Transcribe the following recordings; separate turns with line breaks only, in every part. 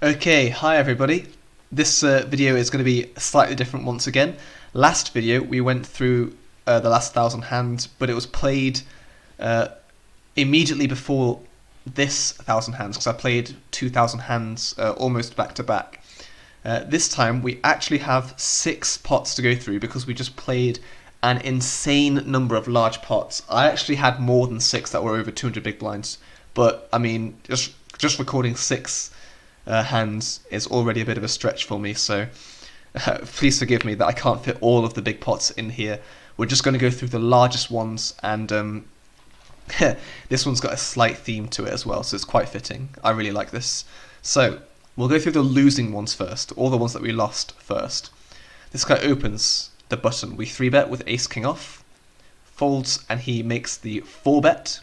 Okay, hi everybody. This video is going to be slightly different once again. Last video we went through the last 1,000 hands, but it was played immediately before this 1,000 hands, because I played 2,000 hands almost back to back. This time we actually have 6 pots to go through because we just played an insane number of large pots. I actually had more than 6 that were over 200 big blinds, but I mean, just recording 6 hands is already a bit of a stretch for me, so please forgive me that I can't fit all of the big pots in here. We're just going to go through the largest ones, and this one's got a slight theme to it as well, so it's quite fitting. I really like this. So we'll go through the losing ones first, all the ones that we lost first. This guy opens the button. We 3-bet with ace king off, folds, and he makes the 4-bet.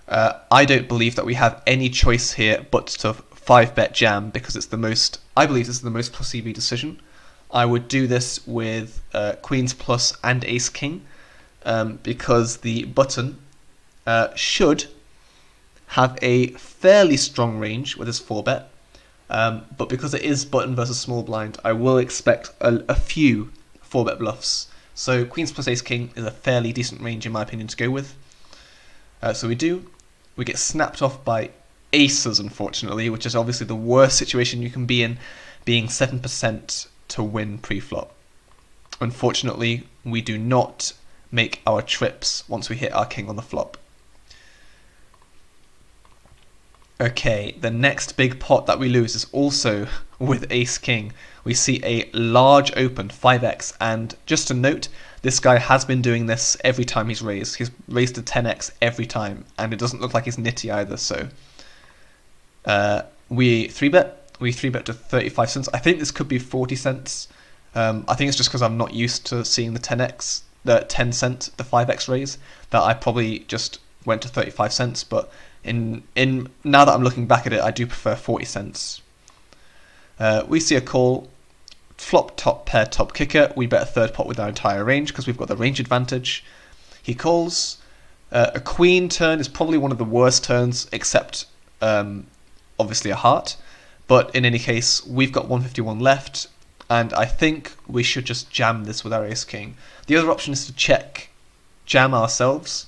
I don't believe that we have any choice here but to 5-bet jam, because it's the most, I believe this is the most plus EV decision. I would do this with queens plus and ace king, because the button should have a fairly strong range with his 4-bet, but because it is button versus small blind, I will expect a few 4-bet bluffs. So queens plus ace king is a fairly decent range in my opinion to go with. So we get snapped off by aces, unfortunately, which is obviously the worst situation you can be in, being 7% to win pre-flop. Unfortunately, we do not make our trips once we hit our king on the flop. Okay, the next big pot that we lose is also with ace king. We see a large open 5x, and just to note, this guy has been doing this every time he's raised. He's raised to 10x every time, and it doesn't look like he's nitty either, so we 3-bet. We 3-bet to 35 cents. I think this could be 40 cents. I think it's just because I'm not used to seeing the 10x, the 10 cent, the 5x raise, that I probably just went to 35 cents. But in now that I'm looking back at it, I do prefer 40 cents. We see a call, flop top pair top kicker. We bet a third pot with our entire range because we've got the range advantage. He calls. A queen turn is probably one of the worst turns, except obviously a heart, but in any case we've got 151 left, and I think we should just jam this with our ace king. The other option is to check jam ourselves,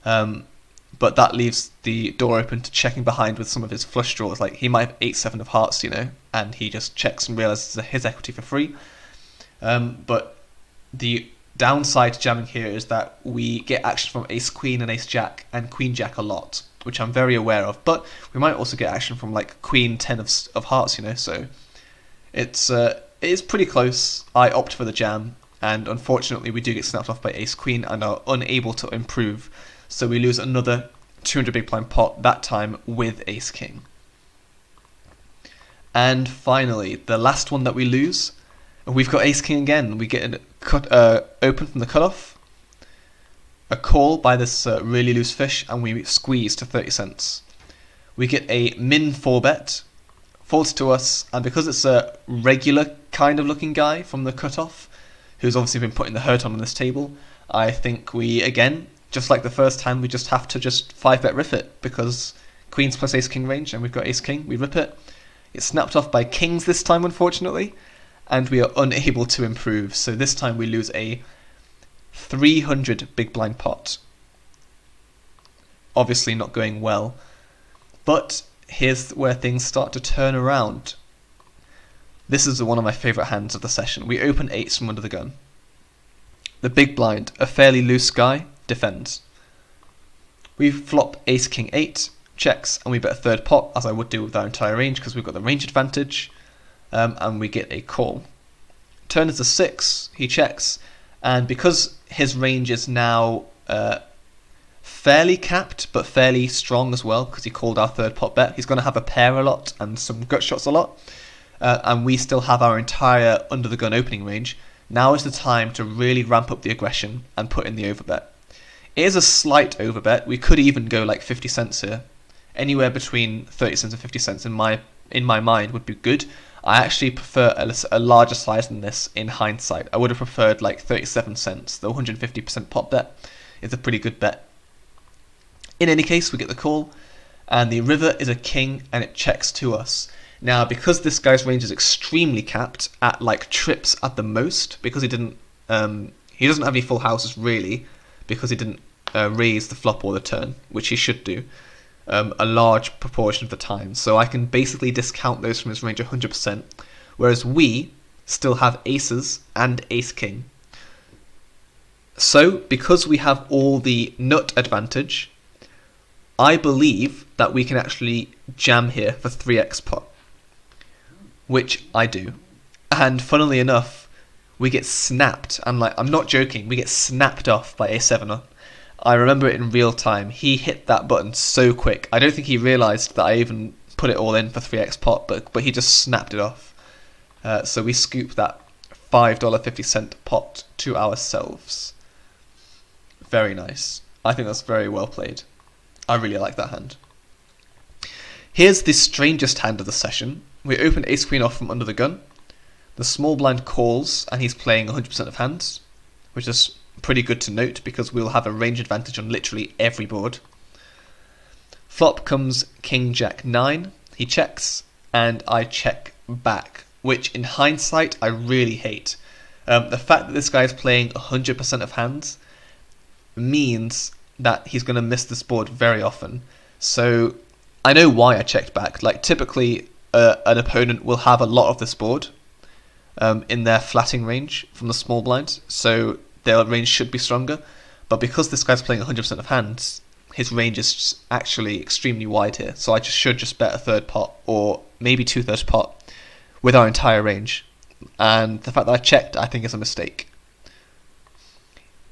but that leaves the door open to checking behind with some of his flush draws. Like he might have 8-7 of hearts, you know, and he just checks and realizes his equity for free. But the downside to jamming here is that we get action from ace queen and ace jack and queen jack a lot, which I'm very aware of, but we might also get action from like queen 10 of hearts, you know, so it is pretty close. I opt for the jam, and unfortunately we do get snapped off by ace queen and are unable to improve, so we lose another 200 big blind pot, that time with ace king. And finally, the last one that we lose, we've got ace king again. We get a open from the cutoff, a call by this really loose fish, and we squeeze to 30 cents. We get a min 4-bet, folds to us, and because it's a regular kind of looking guy from the cutoff, who's obviously been putting the hurt on this table, I think we, again, just like the first time, we just have to just 5-bet rip it, because queens plus ace king range, and we've got ace king, we rip it. It's snapped off by kings this time, unfortunately, and we are unable to improve, so this time we lose a 300 big blind pot. Obviously not going well, but here's where things start to turn around. This is one of my favourite hands of the session. We open 8s from under the gun. The big blind, a fairly loose guy, defends. We flop ace king 8, checks, and we bet a third pot, as I would do with our entire range because we've got the range advantage, and we get a call. Turn is a 6, he checks, and because his range is now fairly capped but fairly strong as well, because he called our third pot bet, he's going to have a pair a lot and some gut shots a lot, and we still have our entire under the gun opening range. Now is the time to really ramp up the aggression and put in the overbet. It is a slight overbet. We could even go like 50 cents here. Anywhere between 30 cents and 50 cents in my mind would be good. I actually prefer a larger size than this in hindsight. I would have preferred like 37 cents. The 150% pot bet is a pretty good bet. In any case, we get the call, and the river is a king, and it checks to us. Now, because this guy's range is extremely capped at like trips at the most, because he doesn't have any full houses really, because he didn't raise the flop or the turn, which he should do a large proportion of the time. So I can basically discount those from his range 100%, whereas we still have aces and ace king. So because we have all the nut advantage, I believe that we can actually jam here for 3x pot, which I do. And funnily enough, we get snapped, and like, I'm not joking, we get snapped off by a7er. I remember it in real time. He hit that button so quick. I don't think he realised that I even put it all in for 3x pot, but he just snapped it off. So we scoop that $5.50 pot to ourselves. Very nice. I think that's very well played. I really like that hand. Here's the strangest hand of the session. We open ace queen off from under the gun. The small blind calls, and he's playing 100% of hands, which is pretty good to note because we'll have a range advantage on literally every board. Flop comes king jack 9. He checks, and I check back, which in hindsight I really hate. The fact that this guy is playing 100% of hands means that he's going to miss this board very often. So I know why I checked back. Like, typically an opponent will have a lot of this board in their flatting range from the small blind, so their range should be stronger. But because this guy's playing 100% of hands, his range is actually extremely wide here. So I should just bet a third pot, or maybe 2/3 pot, with our entire range. And the fact that I checked, I think, is a mistake.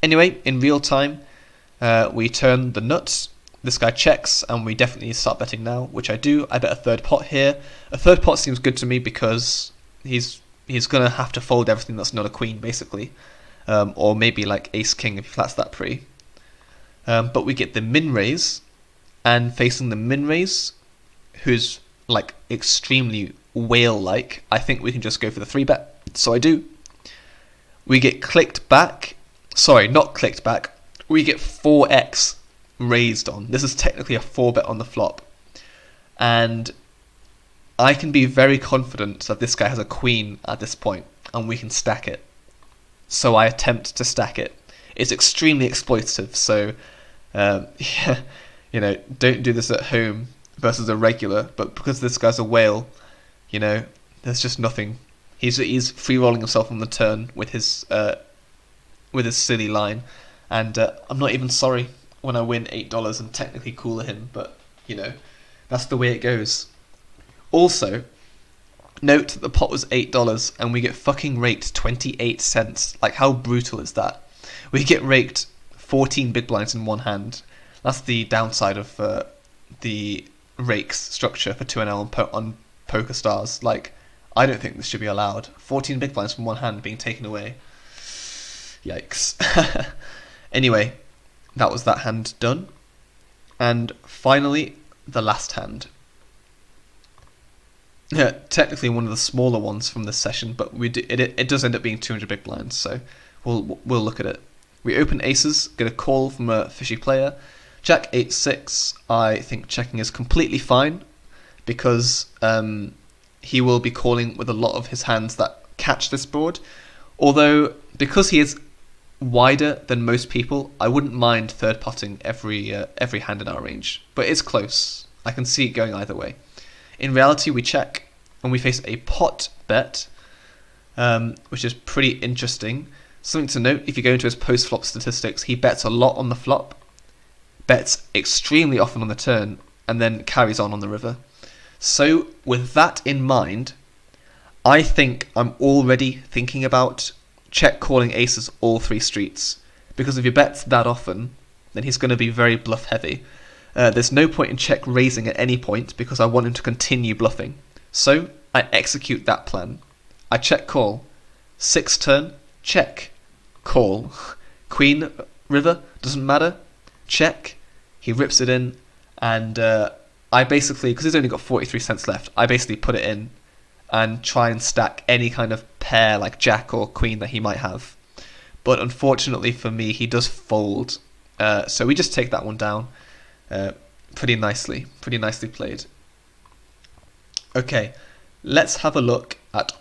Anyway, in real time, we turn the nuts. This guy checks, and we definitely need to start betting now, which I do. I bet a third pot here. A third pot seems good to me because he's going to have to fold everything that's not a queen, basically. Or maybe like ace king if he flats that pre. But we get the min raise, and facing the min raise, who's like extremely whale-like, I think we can just go for the 3-bet. So I do. We get clicked back. Sorry, not clicked back. We get 4x raised on. This is technically a 4-bet on the flop. And I can be very confident that this guy has a queen at this point, and we can stack it. So I attempt to stack it. It's extremely exploitative, so yeah, you know, don't do this at home versus a regular, but because this guy's a whale, you know, there's just nothing. He's free rolling himself on the turn with his silly line, and I'm not even sorry when I win $8 and technically cooler him, but you know, that's the way it goes. Also, note that the pot was $8 and we get fucking raked 28 cents. Like, how brutal is that? We get raked 14 big blinds in one hand. That's the downside of the rakes structure for 2NL on Poker Stars. Like, I don't think this should be allowed. 14 big blinds from one hand being taken away. Yikes. Anyway, that was that hand done. And finally, the last hand. Technically one of the smaller ones from this session, but it does end up being 200 big blinds, so we'll look at it. We open aces, get a call from a fishy player. Jack 8-6, I think checking is completely fine, because he will be calling with a lot of his hands that catch this board. Although, because he is wider than most people, I wouldn't mind third potting every hand in our range, but it's close. I can see it going either way. In reality, we check, and we face a pot bet, which is pretty interesting. Something to note, if you go into his post-flop statistics, he bets a lot on the flop, bets extremely often on the turn, and then carries on the river. So, with that in mind, I think I'm already thinking about check calling aces all 3 streets, because if he bets that often, then he's going to be very bluff heavy. There's no point in check raising at any point because I want him to continue bluffing. So I execute that plan. I check call. 6 turn, check, call. Queen, river, doesn't matter. Check. He rips it in, and I basically, because he's only got 43 cents left, I basically put it in and try and stack any kind of pair like jack or queen that he might have. But unfortunately for me, he does fold. So we just take that one down. Pretty nicely played. Okay, let's have a look at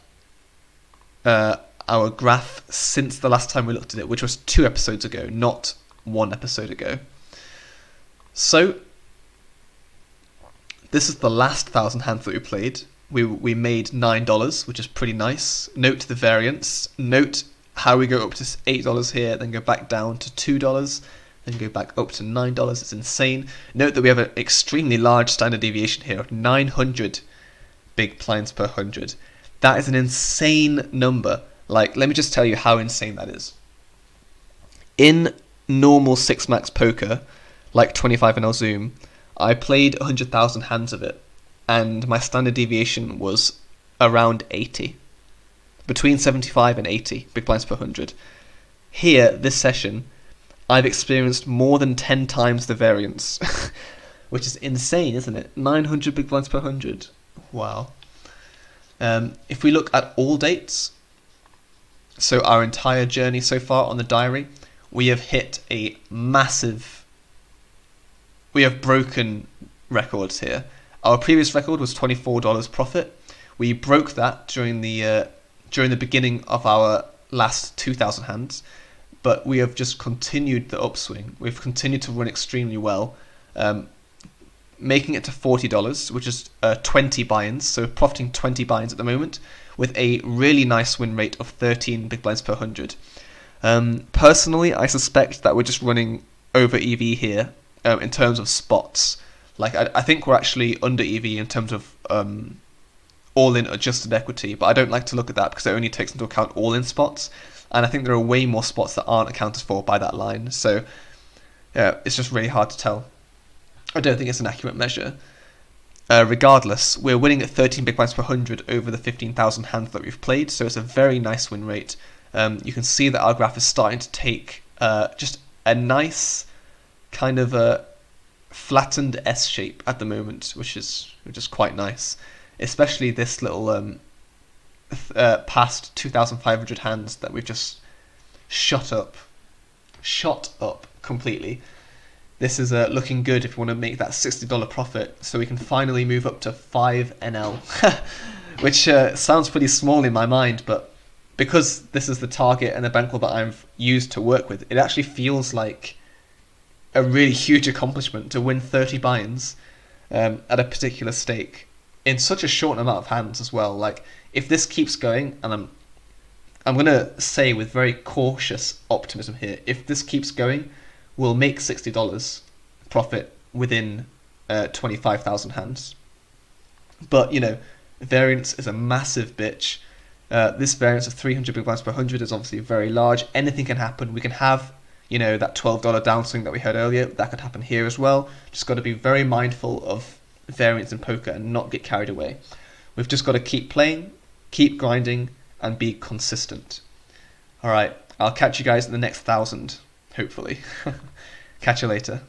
our graph since the last time we looked at it, which was 2 episodes ago, not 1 episode ago. So this is the last 1,000 hands that we played. We made $9, which is pretty nice. Note the variance. Note how we go up to $8 here, then go back down to $2, then go back up to $9. It's insane. Note that we have an extremely large standard deviation here of 900 big blinds per 100. That is an insane number. Like, let me just tell you how insane that is. In normal 6-max poker, like 25NL Zoom, I played 100,000 hands of it, and my standard deviation was around 80. Between 75 and 80 big blinds per 100. Here, this session, I've experienced more than 10 times the variance, which is insane, isn't it? 900 big blinds per 100. Wow. If we look at all dates, so our entire journey so far on the diary, we have hit a massive... We have broken records here. Our previous record was $24 profit. We broke that during the beginning of our last 2,000 hands, but we have just continued the upswing. We've continued to run extremely well, making it to $40, which is 20 buy-ins, so profiting 20 buy-ins at the moment, with a really nice win rate of 13 big blinds per 100. Personally, I suspect that we're just running over EV here in terms of spots. Like, I think we're actually under EV in terms of all-in adjusted equity, but I don't like to look at that because it only takes into account all-in spots, and I think there are way more spots that aren't accounted for by that line, so yeah, it's just really hard to tell. I don't think it's an accurate measure. Regardless, we're winning at 13 big blinds per 100 over the 15,000 hands that we've played, so it's a very nice win rate. You can see that our graph is starting to take just a nice kind of a flattened S shape at the moment, which is quite nice. Especially this little past 2,500 hands that we've just shot up completely. This is looking good if you want to make that $60 profit, so we can finally move up to 5NL, which sounds pretty small in my mind, but because this is the target and the bankroll that I've used to work with, it actually feels like a really huge accomplishment to win 30 buy-ins at a particular stake in such a short amount of hands as well. Like, if this keeps going, and I'm going to say with very cautious optimism here, if this keeps going, we'll make $60 profit within 25,000 hands. But, you know, variance is a massive bitch. This variance of 300 big blinds per 100 is obviously very large. Anything can happen. We can have, you know, that $12 downswing that we had earlier. That could happen here as well. Just got to be very mindful of variance in poker and not get carried away. We've just got to keep playing, keep grinding, and be consistent. Alright, I'll catch you guys in the next 1,000, hopefully. Catch you later.